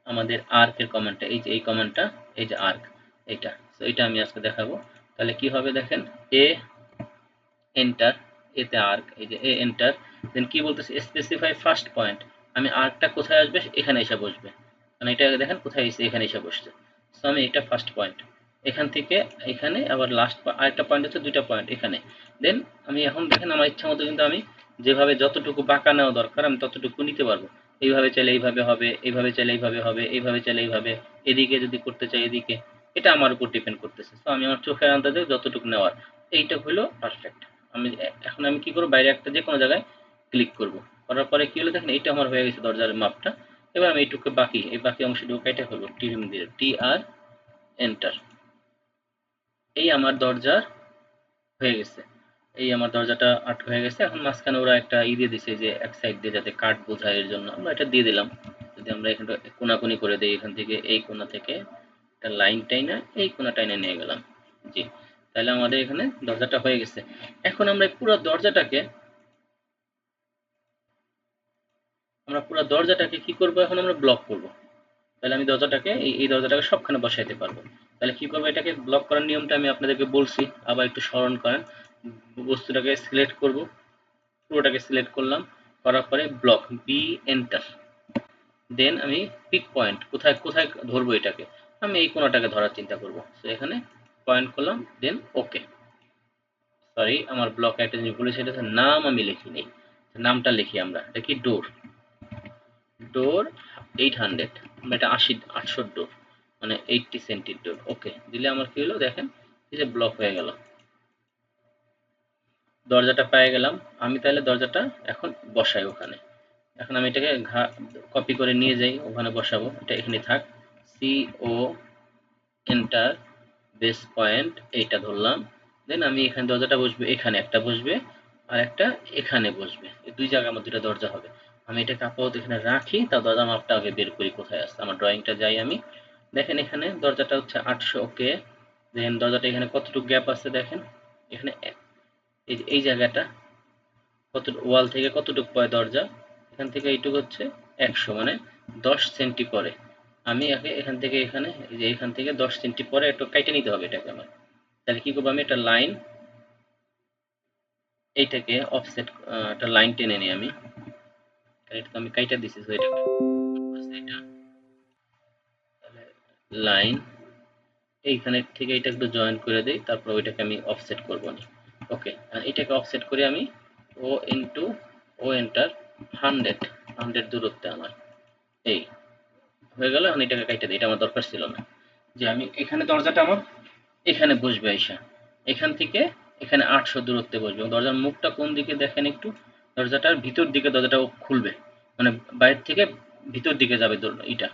আমাদের আর্কের কমান্ডটা, এই যে এই কমান্ডটা, এই যে আর্ক, এইটা। তো এটা আমি আজকে দেখাবো। তাহলে কি হবে দেখেন, এ এন্টার, এতে আর্ক, এই যে এ এন্টার, দেন কি বলতেছে স্পেসিফাই ফার্স্ট পয়েন্ট, আমি আর্কটা কোথায় আসবে এখানে এসে বসবে, মানে এটা দেখেন কোথায় এসে, এখানে এসে বসছে। সো আমি এটা ফার্স্ট পয়েন্ট, এখান থেকে এখানে আবার লাস্ট আরেকটা পয়েন্ট হচ্ছে, দুইটা পয়েন্ট এখানে। দেন আমি এখন দেখেন আমার ইচ্ছা মতো কিন্তু আমি যেভাবে যতটুকু বাঁকা নেওয়া দরকার আমি ততটুকু নিতে পারবো। এইভাবে চাইলে এইভাবে হবে, এইভাবে চাইলে এইভাবে হবে, এইভাবে চাইলে এইভাবে, এদিকে যদি করতে চাই এদিকে, এটা আমার উপর ডিপেন্ড করতেছে। তো আমি আমার চোখের আন্দাজে যতটুকু নেওয়ার, এইটা হলো পারফেক্ট। আমি এখন আমি কি করব, বাইরে একটা যে কোনো জায়গায় ক্লিক করব, করার পরে কি হলো দেখেন, এইটা আমার হয়ে গেছে দরজার মাপটা। এবার আমি এইটুকু বাকি, এই বাকি অংশটুকু কেটে ফেলবো টিম দিয়ে, টি আর এন্টার, এই আমার দরজা হয়ে গেছে। এই আমার দরজাটা আটক হয়ে গেছে। এখন মাঝখানে ওরা একটা দিয়ে দিছে যে এক সাইড দিয়ে যাতে কাট বোঝায়, এর জন্য আমরা এটা দিয়ে দিলাম। যদি আমরা এখানটা কোনাকুনি করে দিই, এখান থেকে এই কোনা থেকে একটা লাইন টাইনা এই কোনা টাইনা নিয়ে গেলাম, জি। তাহলে আমাদের এখানে দরজাটা হয়ে গেছে। এখন আমরা পুরো দরজাটাকে কি করব, এখন আমরা ব্লক করব। তাহলে আমি দরজাটাকে এই দরজাটাকে সবখানে বসাইতে পারবো। তাহলে কি করবো, এটাকে ব্লক করার নিয়মটা আমি আপনাদেরকে বলছি, আবার একটু স্মরণ করেন। বস্তুটাকে সিলেক্ট করব, পুরোটাকে সিলেক্ট করলাম, করার পরে ব্লক বি এন্টার, দেন আমি পিক পয়েন্ট কোথায় কোথায় ধরবো এটাকে, আমি এই কোণাটাকে ধরার চিন্তা করব। তো এখানে পয়েন্ট করলাম, দেন ওকে। সরি, আমার ব্লক একটা জিনিস ভুলে, সেটা হচ্ছে নাম আমি লিখিনি। নামটা লিখি আমরা, এটা কি ডোর, ডোর 800, আমরা এটা 800 ডোর, মানে 80 সেন্টির ডোর। ওকে দিলে আমার কি হলো দেখেন, এই যে ব্লক হয়ে গেল, দরজাটা পেয়ে গেলাম। আমি তাহলে দরজাটা এখন বসাই ওখানে। এখন আমি এটাকে কপি করে নিয়ে যাই, ওখানে বসাবো, এটা এখানে থাক। সি ও এন্টার, বেস পয়েন্ট এইটা ধরলাম। দেন আমি এখানে দরজাটা বসবে, এখানে একটা বসবে আর একটা এখানে বসবে, এই দুই জায়গায় আমার দুটো দরজা হবে। আমি এটাকে আপাতত এখানে রাখি, তার দরজার মাপটা আগে বের করি কোথায় আছে আমার ড্রয়িংটা, যাই আমি। দেখেন এখানে দরজাটা হচ্ছে 800, ওকে। দেখেন দরজাটা এখানে কতটুকু গ্যাপ আছে দেখেন, এখানে এই যে এই জায়গাটা কত, ওয়াল থেকে কতটুকু পরে দরজা, এখান থেকে এইটুকু হচ্ছে 100, মানে 10 সেন্টি পরে। আমি আগে এখান থেকে এখানে, এই যে এখান থেকে 10 সেন্টি পরে একটু কাইটে নিতে হবে এটাকে আমার। তাহলে কি করবো, আমি একটা লাইন, এইটাকে অফসেট, একটা লাইন টেনে নিই আমি। এটা তো আমি কাইটা দিছি, তো এটাকে এটা তাহলে লাইন এইখানে থেকে এটা একটু জয়েন করে দেই, তারপর ওইটাকে আমি অফসেট করবো না। ওকে, এটাকে অফসেট করে আমি ও ইন্টু ও এন্টার, 100 দূরত্বে আমার এই হয়ে গেল। এখন এটাকে কাইটা দিই, এটা আমার দরকার ছিল না। যে আমি এখানে দরজাটা আমার এখানে বসবে আইসা, এখান থেকে এখানে 800 দূরত্বে বসবে। দরজার মুখটা কোন দিকে দেখেন একটু, দরজাটার ভিতর দিকে দরজাটা খুলবে, মানে বাইরে থেকে ভিতর দিকে যাবে এটা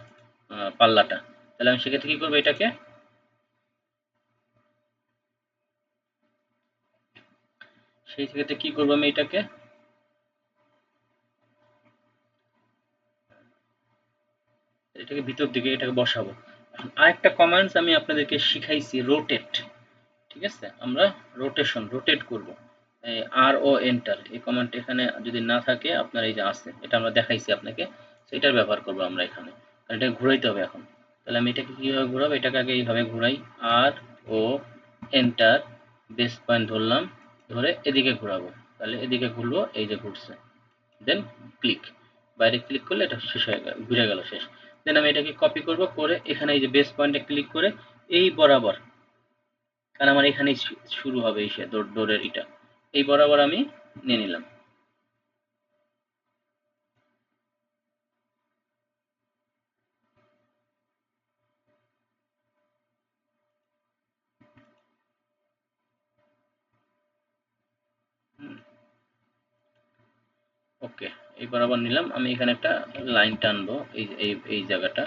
পাল্লাটা। তাহলে আমি সেক্ষেত্রে কি করবো, এটাকে সেই ক্ষেত্রে কি করবো, আমি এটাকে ভিতর দিকে এটাকে বসাবো। এখন আরেকটা কমান্ডস আমি আপনাদেরকে শিখাইছি, রোটেট। ঠিক আছে, আমরা রোটেট করব। আর ও এন্টার, এই কমান্ডটা এখানে যদি না থাকে আপনার, এই যে আছে, এটা আমরা দেখাইছি আপনাকে, সেটার ব্যবহার করব আমরা এখানে। এটা ঘুরাইতে হবে এখন। তাহলে আমি এটাকে কিভাবে ঘুরাবো, এটাকে আগে এইভাবে ঘুরাই, আর ও এন্টার, বেস পয়েন্ট ধরলাম, ধরে এদিকে ঘুরাবো। তাহলে এদিকে ঘুরবো, এই যে ঘুরছে, দেন ক্লিক, বাইরে ক্লিক করলে এটা শেষ হয়ে গেল, ঘুরে গেল, শেষ। দেন আমি এটাকে কপি করব, করে এখানে এই যে বেস পয়েন্টে ক্লিক করে এই বরাবর, কারণ আমার এখানেই শুরু হবে এই ডোরের এটা, এই বরাবর আমি নিয়ে নিলাম। ওকে, এই বরাবর নিলাম। আমি এখানে একটা লাইন টানবো, এই জায়গাটা,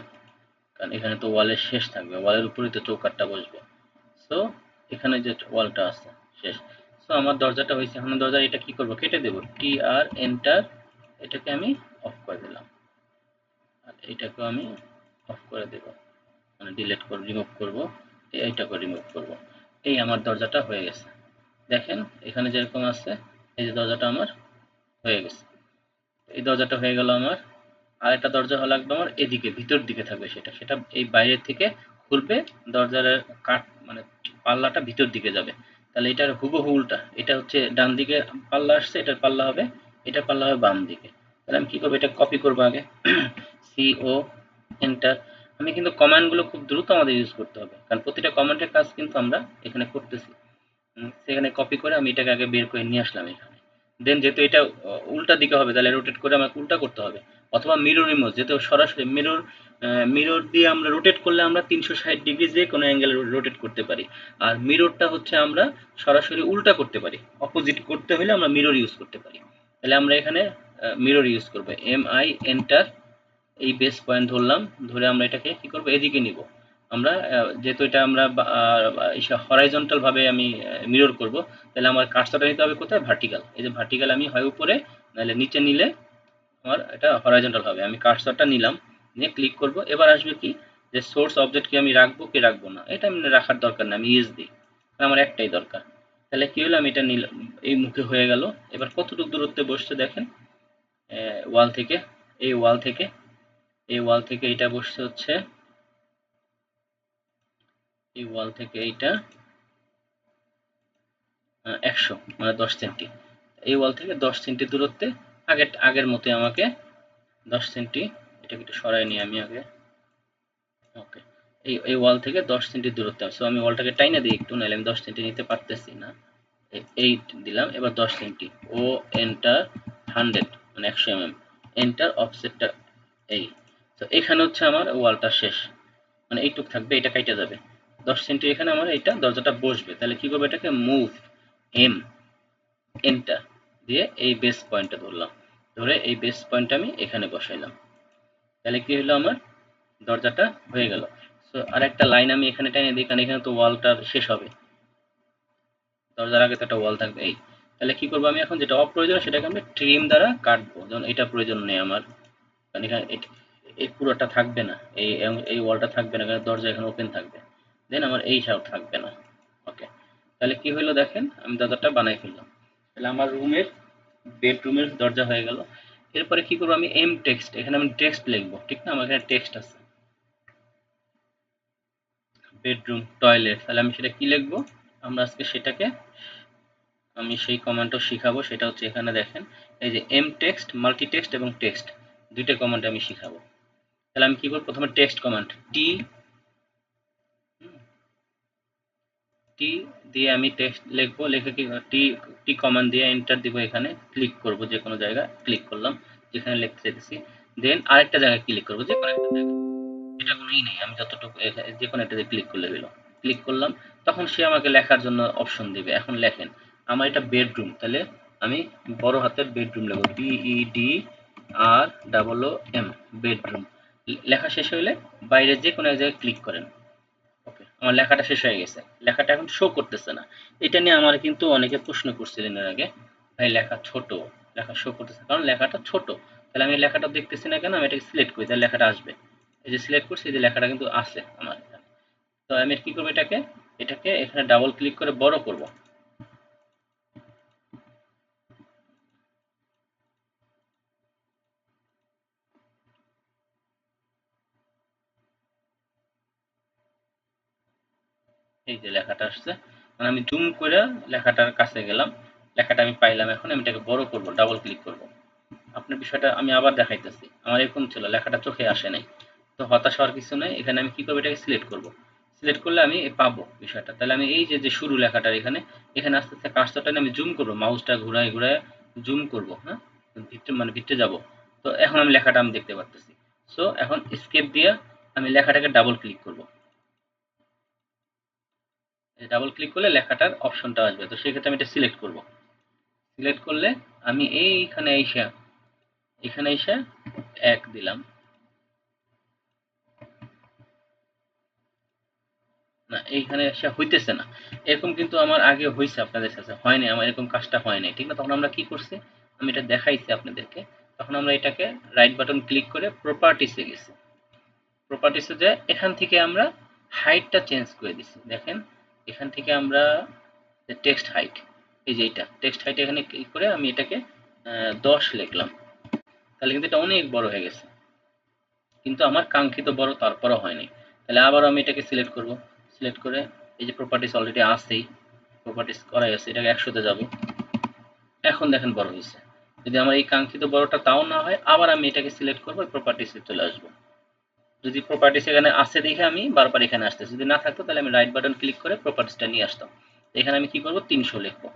কারণ এখানে তো ওয়ালের শেষ থাকবে, ওয়ালের উপরেই তো চৌকাঠটা বসবে। সো এখানে যে ওয়ালটা আছে শেষ। সো আমার দরজাটা হয়েছে। এখন দরজা এটা কি করব, কেটে দেব, টি আর এন্টার, এটাকে আমি অফ করে দিলাম, আর এটাকেও আমি অফ করে দেব, মানে ডিলিট করে রিমুভ করব, এইটাকে রিমুভ করব। এই আমার দরজাটা হয়ে গেছে। দেখেন এখানে যেরকম আছে, এই যে দরজাটা আমার হয়ে গেছে, এই দরজাটা হয়ে গেল আমার। আর একটা দরজা হলো একদম আমার এদিকে ভিতর দিকে থাকবে, সেটা সেটা এই বাইরের থেকে খুলবে, দরজার কাঠ মানে পাল্লাটা ভিতর দিকে যাবে। তাহলে এটার হুবহু উল্টা, এটা হচ্ছে ডান দিকে পাল্লা আসছে, এটার পাল্লা হবে, এটার পাল্লা হবে বাম দিকে। তাহলে আমি কি করবো, এটা কপি করবো আগে CO এন্টার। আমি কিন্তু কমান্ডগুলো খুব দ্রুত আমাদের ইউজ করতে হবে, কারণ প্রতিটা কমান্ডের কাজ কিন্তু আমরা এখানে করতেছি। সেখানে কপি করে আমি এটাকে আগে বের করে নিয়ে আসলাম এখানে। দেন যেহেতু এটা উল্টা দিকে হবে, তাহলে রোটেট করে আমাকে উল্টা করতে হবে, অথবা মিরর ইমেজ, যেহেতু সরাসরি মিরর, মিরর দিয়ে আমরা রোটেট করলে আমরা 360 ডিগ্রি যে কোনো অ্যাঙ্গেলে রোটেট করতে পারি। আর মিররটা হচ্ছে আমরা সরাসরি উল্টা করতে পারি, অপোজিট করতে হলে আমরা মিরর ইউজ করতে পারি। তাহলে আমরা এখানে মিরর ইউজ করবো, MI এন্টার, এই বেস পয়েন্ট ধরলাম, ধরে আমরা এটাকে কি করব, এদিকে নিব। আমরা যেহেতু এটা আমরা হরাইজন্টাল ভাবে আমি মিরর করব, তাহলে আমার কার্সরটা নিতে হবে কোথায়, ভার্টিক্যাল। এই যে ভার্টিক্যাল আমি হয় উপরে নাহলে নিচে নিলে আমার এটা হরাইজন্টাল হবে। আমি কার্সরটা নিলাম, নিয়ে ক্লিক করব। এবার আসবে কি, যে সোর্স অবজেক্ট কি আমি রাখবো কি রাখবো না, এটা আমি রাখার দরকার না, আমি ইউজ দিই, আমার একটাই দরকার। তাহলে কি হলো, আমি এটা নিলাম, এই মুখে হয়ে গেল। এবার কতটুকু দূরত্বে বসছে দেখেন, ওয়াল থেকে, এই ওয়াল থেকে, এই ওয়াল থেকে এটা বসছে হচ্ছে, এই ওয়াল থেকে এইটা 100 মানে 10 সেন্টি। এই ওয়াল থেকে 10 সেন্টি দূরত্বে, আগের আগের মতো আমাকে 10 সেন্টি, এটাকে একটু সরাই নিই আমি আগে। ওকে, এই ওয়াল থেকে 10 সেন্টি দূরত্বে আছে, আমি ওয়ালটাকে টাইনা দিই একটু, নাহলে আমি 10 সেন্টি নিতে পারতেছি না। এই দিলাম, এবার 10 সেন্টি, ও এন্টার, 100 মানে 100 mm, এন্টার অফসেটটা এই। তো এখানে হচ্ছে আমার ওয়ালটা শেষ, মানে এইটুক থাকবে, এটা কাইটা যাবে 10 সেন্টি, এখানে আমার এইটা দরজাটা বসবে। তাহলে কি করবো, এটাকে মুভ এম এন্টার দিয়ে এই বেস পয়েন্টটা ধরলাম, ধরে এই বেস পয়েন্ট আমি এখানে বসাইলাম। তাহলে কি হলো, আমার দরজাটা হয়ে গেল। সো আর একটা লাইন আমি এখানে টেনে দিই, কারণ এখানে তো ওয়ালটার শেষ হবে, দরজার আগে তো একটা ওয়াল থাকবে এই। তাহলে কি করবো, আমি এখন যেটা অপ্রয়োজন সেটাকে আমি ট্রিম দ্বারা কাটবো, যেমন এটা প্রয়োজন নেই আমার, কারণ এখানে এই পুরোটা থাকবে না, এই ওয়ালটা থাকবে না, কারণ দরজা এখানে ওপেন থাকবে। দেন আমার এই সাইড থাকবে না। ওকে, তাহলে কি হলো দেখেন, আমি দরজাটা বানাই ফেললাম। তাহলে আমার রুমের, বেডরুমের দরজা হয়ে গেল। এরপরে কি করবো, আমি এম টেক্সট, এখানে আমি টেক্সট লিখবো, ঠিক না, আমার এখানে টেক্সট আছে, বেডরুম টয়লেট, তাহলে আমি সেটা কি লিখবো, আমরা আজকে সেটাকে, আমি সেই কমান্ডটাও শিখাবো, সেটা হচ্ছে এখানে দেখেন, এই যে এম টেক্সট, মাল্টি টেক্সট এবং টেক্সট, দুইটা কমান্ড আমি শিখাবো। তাহলে আমি কি করবো, প্রথমে টেক্সট কমান্ড টি, টি দিয়ে আমি টেক্সট লিখবো, লিখে কি টি, টি কমান্ড দিয়ে এন্টার দিব, এখানে ক্লিক করব, যে কোনো জায়গায় ক্লিক করলাম যেখানে লিখতে চাইতেছি। দেন আরেকটা জায়গায় ক্লিক করবো, যে কোনো একটা জায়গায়, এটা কোনো ই নেই, আমি যতটুকু যে কোনো একটাতে ক্লিক করলে হলো। ক্লিক করলাম, তখন সে আমাকে লেখার জন্য অপশন দিবে। এখন লেখেন, আমার এটা বেডরুম, তাহলে আমি বড় হাতের বেডরুম লিখবো, BEDROOM, বেডরুম। লেখা শেষ হইলে বাইরে যে কোনো এক জায়গায় ক্লিক করেন। ওকে, আমার লেখাটা শেষ হয়ে গেছে, লেখাটা এখন শো করতেছে না। এটা নিয়ে আমার কিন্তু অনেকে প্রশ্ন করছিলেন এর আগে, ভাই লেখা ছোট, লেখা শো করতেছে, কারণ লেখাটা ছোট। তাহলে আমি লেখাটা দেখতেছি না কেন, আমি এটাকে সিলেক্ট করি, তাহলে লেখাটা আসবে। এই যে সিলেক্ট করছি, এই যে লেখাটা কিন্তু আছে আমার এখানে। তো আমি কি করবো, এটাকে, এটাকে এখানে ডাবল ক্লিক করে বড় করব। এই যে লেখাটা আসছে, মানে আমি জুম করে লেখাটার কাছে গেলাম, লেখাটা আমি পাইলাম। এখন আমি এটাকে বড় করব, ডাবল ক্লিক করব। আপনার বিষয়টা আমি আবার দেখাইতেছি, আমার এরকম ছিল, লেখাটা চোখে আসে নাই। তো হতাশ হওয়ার কিছু নেই, এখানে আমি কি করবো, এটাকে সিলেক্ট করব। সিলেক্ট করলে আমি পাবো বিষয়টা। তাহলে আমি এই যে যে শুরু লেখাটার এখানে, এখানে আস্তে আস্তে কার্সরটা আমি জুম করব, মাউসটা ঘুরায় ঘুরায় জুম করব, হ্যাঁ, ভিতরে মানে ভিতরে যাব। তো এখন আমি লেখাটা আমি দেখতে পারতেছি। সো এখন স্কেপ দিয়ে আমি লেখাটাকে ডাবল ক্লিক করব। ডাবল ক্লিক করলে লেখাটার অপশনটা আসবে, তো সেক্ষেত্রে আমি এটা সিলেক্ট করব। সিলেক্ট করলে আমি এইখানে এসে, এখানে এসে এক দিলাম। না, এইখানে এসে হইতেছে না, এরকম কিন্তু আমার আগে হয়েছে, আপনাদের সাথে হয়নি, আমার এরকম কাজটা হয় নাই, ঠিক না। তখন আমরা কি করছি, আমি এটা দেখাইছি আপনাদেরকে। তখন আমরা এটাকে রাইট বাটন ক্লিক করে প্রপার্টিসে গেছি। প্রপার্টিসে যে এখান থেকে আমরা হাইটটা চেঞ্জ করে দিছি, দেখেন এখান থেকে আমরা টেক্সট হাইট, এই যে এটা টেক্সট হাইট, এখানে ক্লিক করে আমি এটাকে 10 লিখলাম। তাহলে কিন্তু এটা অনেক বড় হয়ে গেছে। কিন্তু আমার কাঙ্ক্ষিত বড় তারপরও হয়নি। তাহলে আবার আমি এটাকে সিলেক্ট করব। সিলেক্ট করে এই যে প্রপার্টিস অলরেডি আছেই, প্রপার্টিস করাই আছে, এটাকে 100-তে যাব। এখন দেখেন বড় হয়েছে। যদি আমার এই কাঙ্ক্ষিত বড়টা তাও না হয়, আবার আমি এটাকে সিলেক্ট করবো, প্রপার্টিসে চলে আসবো। যদি প্রপার্টিস এখানে আছে দেখে আমি বারবার এখানে আসতেছি, যদি না থাকতো তাহলে আমি রাইট বাটন ক্লিক করে প্রপার্টিসটা নিয়ে আসতাম। এখানে আমি কি করব, 300 লিখবো,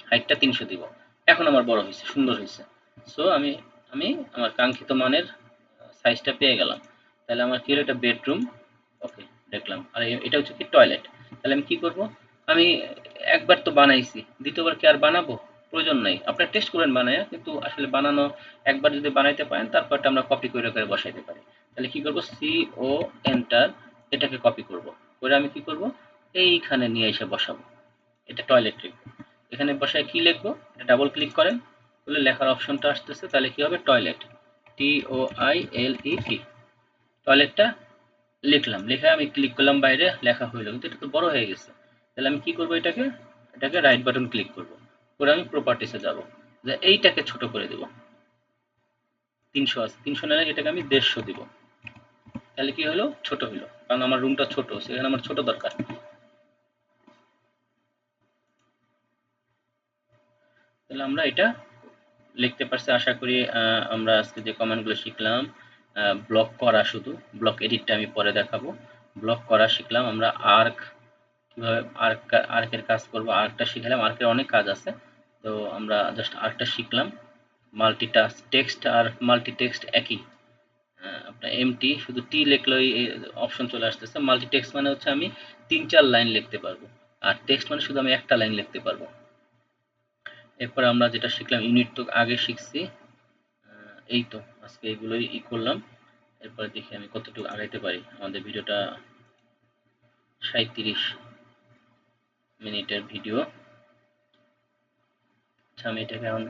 হাইটটা 300 দিব। এখন আমার বড় হয়েছে, সুন্দর হয়েছে। সো আমি আমি আমার কাঙ্ক্ষিত মানের সাইজটা পেয়ে গেলাম। তাহলে আমার কি হলো, এটা বেডরুম। ওকে, দেখলাম। আর এটা হচ্ছে কি টয়লেট। তাহলে আমি কি করব, আমি একবার তো বানাইছি, দ্বিতীয়বার কি আর বানাবো? প্রয়োজন নাই। আপনারা টেস্ট করবেন বানায়া, কিন্তু আসলে বানানো একবার যদি বানাইতে পারেন তারপরটা আমরা কপি করে করে বসাইতে পারি। তাহলে কি করব, সি ও এন্টার, এটাকে কপি করব। করে আমি কি করব, এইখানে নিয়ে এসে বসাবো। এটা টয়লেট লিখবো। এখানে বসায় কি লিখবো, এটা ডাবল ক্লিক করেন, বলে লেখার অপশনটা আসতেছে। তাহলে কি হবে, টয়লেট, TOILET, টয়লেটটা লিখলাম। লিখে আমি ক্লিক করলাম বাইরে, লেখা হইলো, কিন্তু এটা তো বড় হয়ে গেছে। তাহলে আমি কি করব, এটাকে রাইট বাটন ক্লিক করব। করে আমি প্রপার্টিসে যাব, যে এইটাকে ছোট করে দেব। 300 আছে, 300 না, এটাকে আমি 150 দিব। তাহলে কি হলো, ছোট হইলো, কারণ আমার রুমটা ছোট, সেখানে আমার ছোট দরকার। তাহলে আমরা এটা লিখতে পারছি আশা করি। আমরা আজকে যে কমান্ডগুলো শিখলাম, ব্লক করা, শুধু ব্লক এডিটটা আমি পরে দেখাবো। ব্লক করা শিখলাম আমরা, আর্ক কিভাবে আর্কের কাজ করব, আর্কটা শিখলাম। আর্কের অনেক কাজ আছে, তো আমরা জাস্ট আর্কটা শিখলাম। মাল্টিটাস্ক টেক্সট আর মাল্টি টেক্সট একই। আপনার এমটি শুধু টি লিখলেই অপশন চলে আসতেছে। মাল্টি টেক্সট মানে হচ্ছে আমি 3-4 লাইন লিখতে পারবো, আর টেক্সট মানে শুধু আমি একটা লাইন লিখতে পারবো। এরপর আমরা যেটা শিখলাম, ইউনিট তো আগে শিখছি। এই তো আজকে এগুলোই করলাম। এরপরে দেখি আমি কতটুকু আগাইতে পারি। আমাদের ভিডিওটা 37 মিনিটের ভিডিও। আচ্ছা, আমি এটাকে এখন